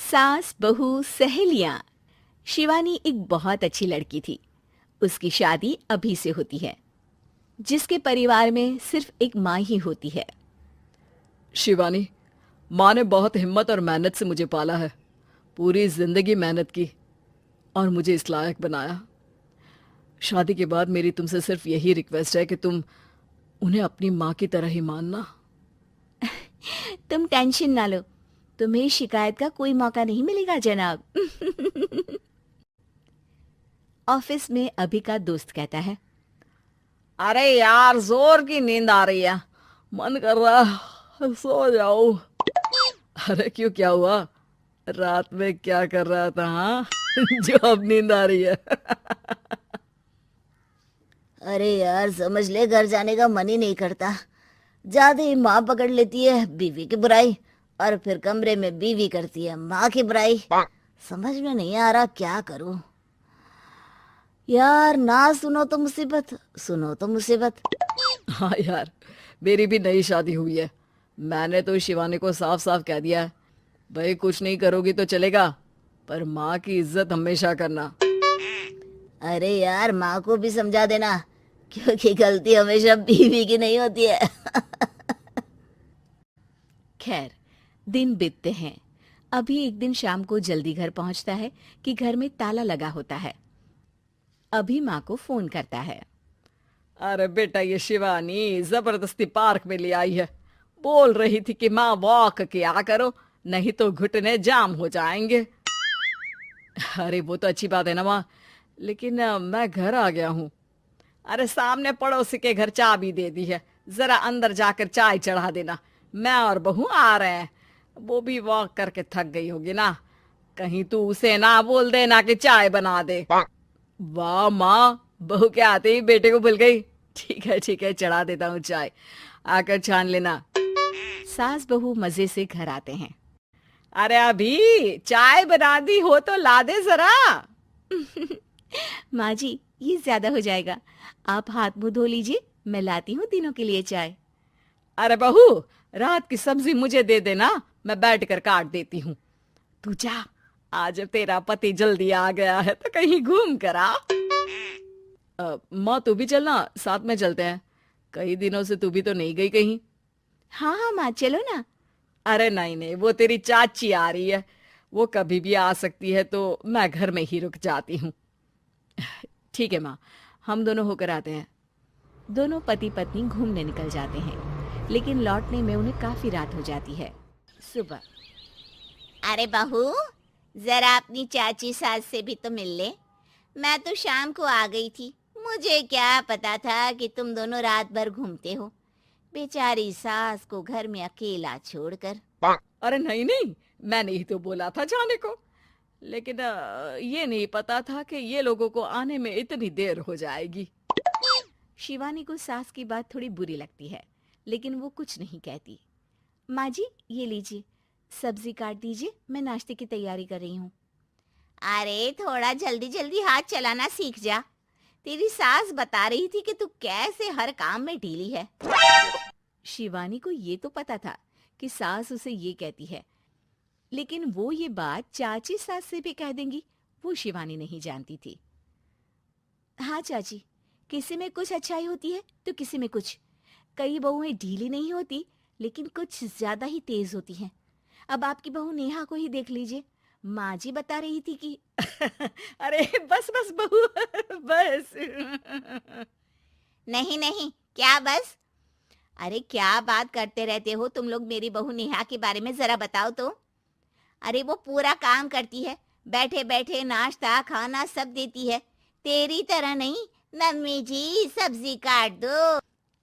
सास बहू सहेलियां। शिवानी एक बहुत अच्छी लड़की थी। उसकी शादी अभी से होती है। जिसके परिवार में सिर्फ एक माँ ही होती है। शिवानी, माँ ने बहुत हिम्मत और मेहनत से मुझे पाला है। पूरी जिंदगी मेहनत की और मुझे इस लायक बनाया। शादी के बाद मेरी तुमसे सिर्फ यही रिक्वेस्ट है कि तुम उन्हें अपनी माँ की तरह ही मानना। तुम टेंशन ना लो, तुम्हें शिकायत का कोई मौका नहीं मिलेगा जनाब। ऑफिस में अभी का दोस्त कहता है। अरे यार, जोर की नींद आ रही है। मन कर रहा है सो जाऊं। अरे क्यों, क्या हुआ? रात में क्या कर रहा था हाँ? जो अब नींद आ रही है। अरे यार, समझ ले, घर जाने का मन ही नहीं करता। ज्यादा ही माँ पकड़ लेती है बीवी की बुराई, और फिर कमरे में बीवी करती है माँ की बुराई। समझ में नहीं आ रहा क्या करूं। यार, ना सुनो तो मुसीबत, सुनो तो मुसीबत। हाँ यार, मेरी भी नई शादी हुई है। मैंने तो शिवानी को साफ साफ कह दिया है, भाई कुछ नहीं करोगी तो चलेगा, पर माँ की इज्जत हमेशा करना। अरे यार, माँ को भी समझा देना, क्योंकि गलती हमेशा बीवी की नहीं होती है। खैर, दिन बीतते हैं। अभी एक दिन शाम को जल्दी घर पहुंचता है कि घर में ताला लगा होता है। अभी माँ को फोन करता है। अरे बेटा, ये शिवानी जबरदस्ती पार्क में ले आई है। बोल रही थी कि माँ वॉक किया करो, नहीं तो घुटने जाम हो जाएंगे। अरे वो तो अच्छी बात है ना माँ, लेकिन मैं घर आ गया हूँ। अरे सामने पड़ोसी के घर चाबी दे दी है, जरा अंदर जाकर चाय चढ़ा देना। मैं और बहू आ रहे हैं। वो भी वॉक करके थक गई होगी ना। कहीं तू उसे ना बोल देना कि चाय बना दे। वाह माँ, बहू के आते ही बेटे को भूल गई। ठीक है, चढ़ा देता हूँ चाय, आकर छान लेना। सास बहू मजे से घर आते हैं। अरे अभी चाय बना दी हो तो ला दे जरा। माँ जी, ये ज्यादा हो जाएगा। आप हाथ मुंह धो लीजिए, मैं लाती हूँ तीनों के लिए चाय। अरे बहू, रात की सब्जी मुझे दे देना, मैं बैठ कर काट देती हूँ। तू जा, आज तेरा पति जल्दी आ गया है तो कहीं घूम कर आ। माँ तू भी चलना, साथ में चलते हैं। कई दिनों से तू भी तो नहीं गई कहीं। हाँ हाँ माँ, चलो ना। अरे नहीं नहीं, वो तेरी चाची आ रही है। वो कभी भी आ सकती है, तो मैं घर में ही रुक जाती हूँ। ठीक है माँ, हम दोनों होकर आते हैं। दोनों पति पत्नी घूमने निकल जाते हैं, लेकिन लौटने में उन्हें काफी रात हो जाती है। सुबह। अरे बहू, जरा अपनी चाची सास से भी तो मिल ले। मैं तो शाम को आ गई थी, मुझे क्या पता था कि तुम दोनों रात भर घूमते हो, बेचारी सास को घर में अकेला छोड़कर। अरे नहीं नहीं, मैंने ही तो बोला था जाने को। लेकिन ये नहीं पता था कि ये लोगों को आने में इतनी देर हो जाएगी। शिवानी को सास की बात थोड़ी बुरी लगती है, लेकिन वो कुछ नहीं कहती। माँ जी, ये लीजिए, सब्जी काट दीजिए, मैं नाश्ते की तैयारी कर रही हूँ। अरे थोड़ा जल्दी जल्दी हाथ चलाना सीख जा। तेरी सास बता रही थी कि तू कैसे हर काम में ढीली है। शिवानी को ये तो पता था कि सास उसे ये कहती है, लेकिन वो ये बात चाची सास से भी कह देंगी, वो शिवानी नहीं जानती थी। हाँ चाची, किसी में कुछ अच्छाई होती है तो किसी में कुछ। कई बहुएं ढीली नहीं होती, लेकिन कुछ ज्यादा ही तेज होती हैं। अब आपकी बहू नेहा को ही देख लीजिए। माँ जी बता रही थी कि अरे बस बस बहू, बस। नहीं नहीं, क्या बस? अरे क्या बात करते रहते हो तुम लोग मेरी बहू नेहा के बारे में, जरा बताओ तो। अरे वो पूरा काम करती है, बैठे बैठे नाश्ता खाना सब देती है। तेरी तरह नहीं। मम्मी जी सब्जी काट दो,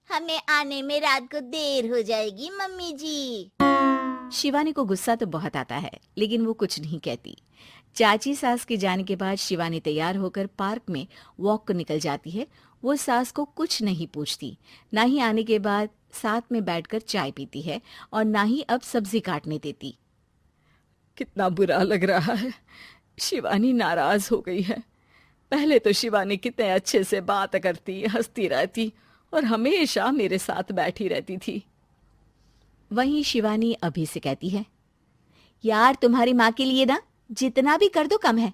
हमें आने में रात को देर हो जाएगी मम्मी जी। शिवानी को गुस्सा तो बहुत आता है, लेकिन वो कुछ नहीं कहती। चाची सास के जाने के बाद शिवानी तैयार होकर पार्क में वॉक को निकल जाती है। वो सास को कुछ नहीं पूछती, ना ही आने के बाद साथ में बैठकर चाय पीती है, और ना ही अब सब्जी काटने देती। कितना बुरा लग रहा है, शिवानी नाराज हो गई है। पहले तो शिवानी कितने अच्छे से बात करती, हंसती रहती और हमेशा मेरे साथ बैठी रहती थी। वहीं शिवानी अभी से कहती है, यार तुम्हारी माँ के लिए ना जितना भी कर दो कम है।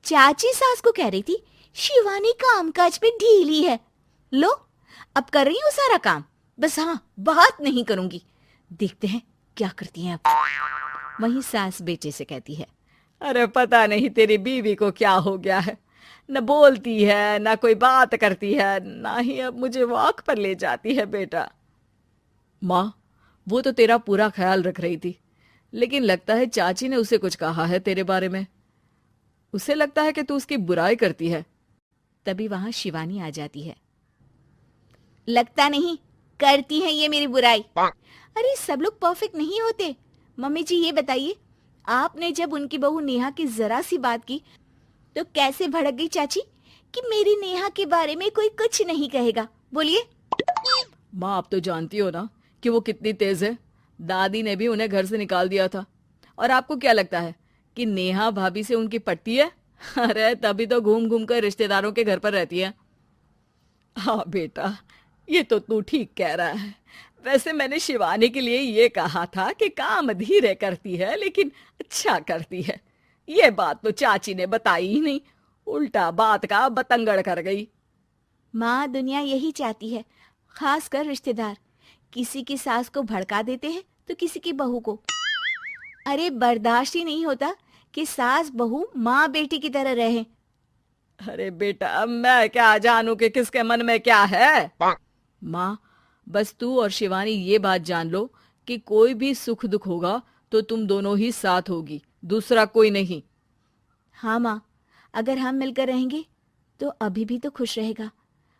चाची सास को कह रही थी शिवानी कामकाज में ढीली है। लो अब कर रही हूँ सारा काम, बस हाँ बात नहीं करूंगी। देखते हैं क्या करती हैं अब। वहीं सास बेटे से कहती है, अरे पता नहीं तेरी बीवी को क्या हो गया है, न बोलती है न कोई बात करती है, ना ही अब मुझे वॉक पर ले जाती है बेटा। माँ, वो तो तेरा पूरा ख्याल रख रही थी, लेकिन लगता है चाची ने उसे कुछ कहा है तेरे बारे में। उसे लगता है कि तू उसकी बुराई करती है। तभी वहां शिवानी आ जाती है। लगता नहीं, करती है ये मेरी बुराई। अरे सब लोग परफेक्ट नहीं होते। मम्मी जी ये बताइए, आपने जब उनकी बहू नेहा की जरा सी बात की तो कैसे भड़क गई चाची कि मेरी नेहा के बारे में कोई कुछ नहीं कहेगा। बोलिए। माँ, आप तो जानती हो ना कि वो कितनी तेज है। दादी ने भी उन्हें घर से निकाल दिया था। और आपको क्या लगता है कि नेहा भाभी से उनकी पटती है? अरे तभी तो घूम घूम कर रिश्तेदारों के घर पर रहती है। हाँ बेटा, ये तो तू ठीक कह रहा है। वैसे मैंने शिवानी के लिए ये कहा था कि काम धीरे करती है लेकिन अच्छा करती है। ये बात तो चाची ने बताई ही नहीं, उल्टा बात का बतंगड़ कर गई। माँ, दुनिया यही चाहती है, खासकर रिश्तेदार। किसी की सास को भड़का देते हैं तो किसी की बहू को। अरे बर्दाश्त ही नहीं होता कि सास बहू माँ बेटी की तरह रहे। अरे बेटा, मैं क्या जानूं कि किसके मन में क्या है। माँ, बस तू और शिवानी ये बात जान लो कि कोई भी सुख दुख होगा तो तुम दोनों ही साथ होगी, दूसरा कोई नहीं। हाँ माँ, अगर हम मिलकर रहेंगे तो अभी भी तो खुश रहेगा,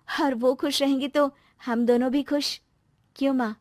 और वो खुश रहेंगे तो हम दोनों भी खुश। क्यों माँ?